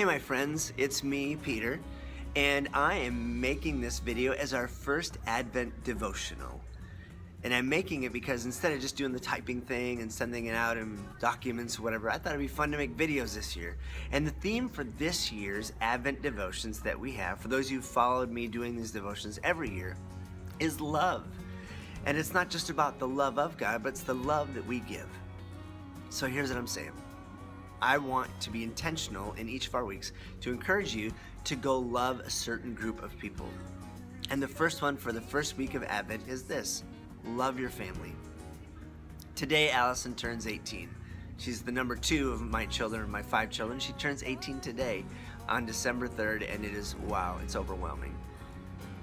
Hey my friends, it's me, Peter, and I am making this video as our first Advent devotional. And I'm making it because instead of just doing the typing thing and sending it out in documents or whatever, I thought it'd be fun to make videos this year. And the theme for this year's Advent devotions that we have, for those of you who've followed me doing these devotions every year, is love. And it's not just about the love of God, but it's the love that we give. So here's what I'm saying. I want to be intentional in each of our weeks to encourage you to go love a certain group of people. And the first one for the first week of Advent is this: love your family. Today, Allison turns 18. She's the number 2 of my children, my 5 children. She turns 18 today on December 3rd, and it is, wow, it's overwhelming.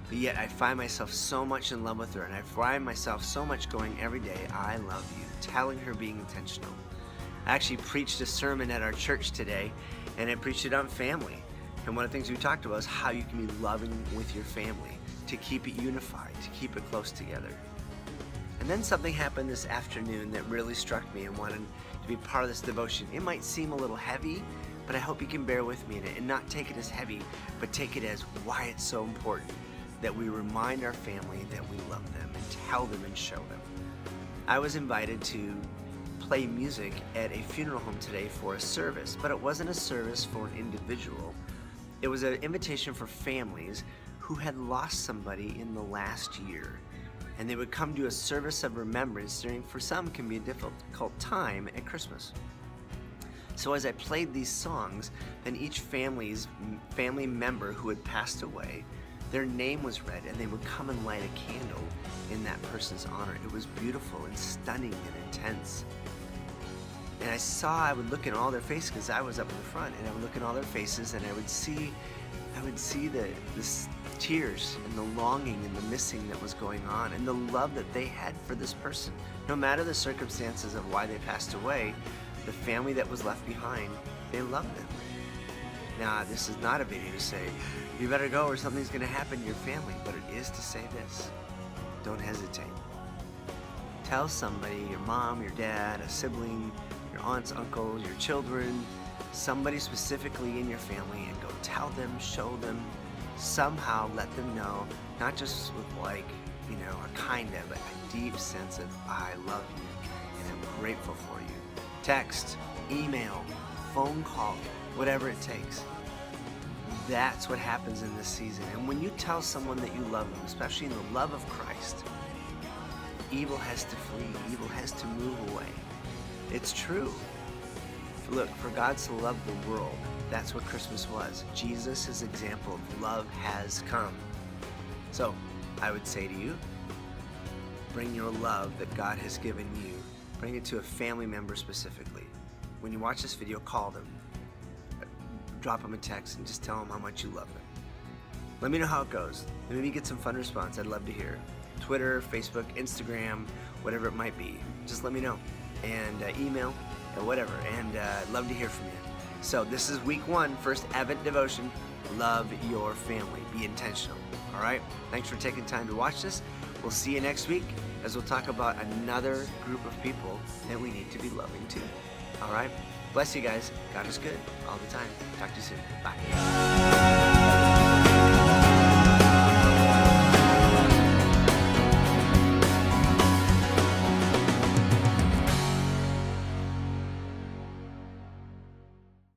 But yet I find myself so much in love with her, and I find myself so much going every day, I love you, telling her, being intentional. I actually preached a sermon at our church today, and I preached it on family. And one of the things we talked about is how you can be loving with your family, to keep it unified, to keep it close together. And then something happened this afternoon that really struck me and wanted to be part of this devotion. It might seem a little heavy, but I hope you can bear with me in it and not take it as heavy, but take it as why it's so important that we remind our family that we love them and tell them and show them. I was invited to play music at a funeral home today for a service, but it wasn't a service for an individual. It was an invitation for families who had lost somebody in the last year, and they would come to a service of remembrance during, for some, can be a difficult time at Christmas. So as I played these songs, then each family member who had passed away, their name was read, and they would come and light a candle in that person's honor. It was beautiful and stunning and intense. And I would look in all their faces, because I was up in the front, and I would look in all their faces, and I would see the tears and the longing and the missing that was going on, and the love that they had for this person. No matter the circumstances of why they passed away, the family that was left behind, they loved them. Now, this is not a video to say, you better go or something's going to happen to your family, but it is to say this: don't hesitate. Tell somebody, your mom, your dad, a sibling, your aunts, uncles, your children, somebody specifically in your family, and go tell them, show them, somehow let them know, not just with a kind of, but a deep sense of, I love you and I'm grateful for you. Text, email, phone call, whatever it takes. That's what happens in this season. And when you tell someone that you love them, especially in the love of Christ, evil has to flee, evil has to move away. It's true. Look, for God so loved the world, that's what Christmas was. Jesus' example of love has come. So, I would say to you, bring your love that God has given you, bring it to a family member specifically. When you watch this video, call them, drop them a text, and just tell them how much you love them. Let me know how it goes. Maybe get some fun response. I'd love to hear. Twitter, Facebook, Instagram, whatever it might be. Just let me know. And email, or whatever. And I'd love to hear from you. So this is week 1, first Advent devotion. Love your family. Be intentional. All right? Thanks for taking time to watch this. We'll see you next week as we'll talk about another group of people that we need to be loving too. All right? Bless you guys. God is good all the time. Talk to you soon. Bye.